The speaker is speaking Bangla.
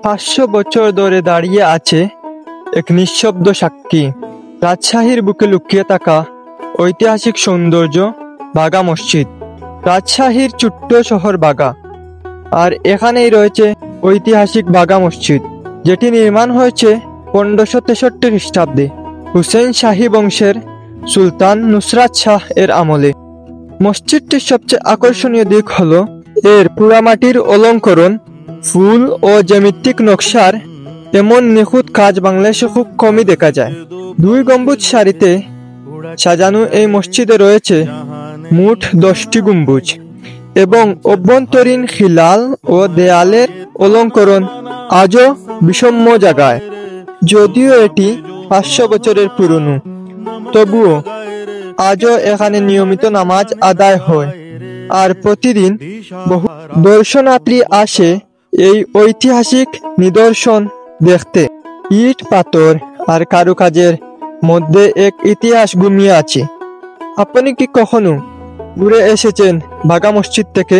500 বছর ধরে দাঁড়িয়ে আছে এক নিঃশব্দ সাক্ষী। রাজশাহীর বুকে লুকিয়ে থাকা ঐতিহাসিক সৌন্দর্য বাগা মসজিদ। রাজশাহীর ছোট্ট শহর বাগা, আর এখানেই রয়েছে ঐতিহাসিক বাগা মসজিদ, যেটি নির্মাণ হয়েছে 1563 খ্রিস্টাব্দে হুসেন শাহী বংশের সুলতান নুসরাত শাহ এর আমলে। মসজিদটির সবচেয়ে আকর্ষণীয় দিক হলো এর পোড়ামাটির অলঙ্করণ, ফুল ও জ্যামিতিক নকশার এমন নিখুঁত কাজ বাংলাদেশে খুব কমই দেখা যায়। 2 গম্বুজ সারিতে সাজানো এই মসজিদে রয়েছে মোট 10টি গম্বুজ এবং অভ্যন্তরীণ খিলান ও দেয়ালের অলঙ্করণ আজও বিষম্য জায়গায়। যদিও এটি 500 বছরের পুরনো, তবুও আজও এখানে নিয়মিত নামাজ আদায় হয়, আর প্রতিদিন বহু দর্শনার্থী আসে এই ঐতিহাসিক নিদর্শন দেখতে। ইট, পাথর আর কারুকাজের মধ্যে এক ইতিহাস ঘুমিয়ে আছে। আপনি কি কখনো ঘুরে এসেছেন বাগা মসজিদ থেকে?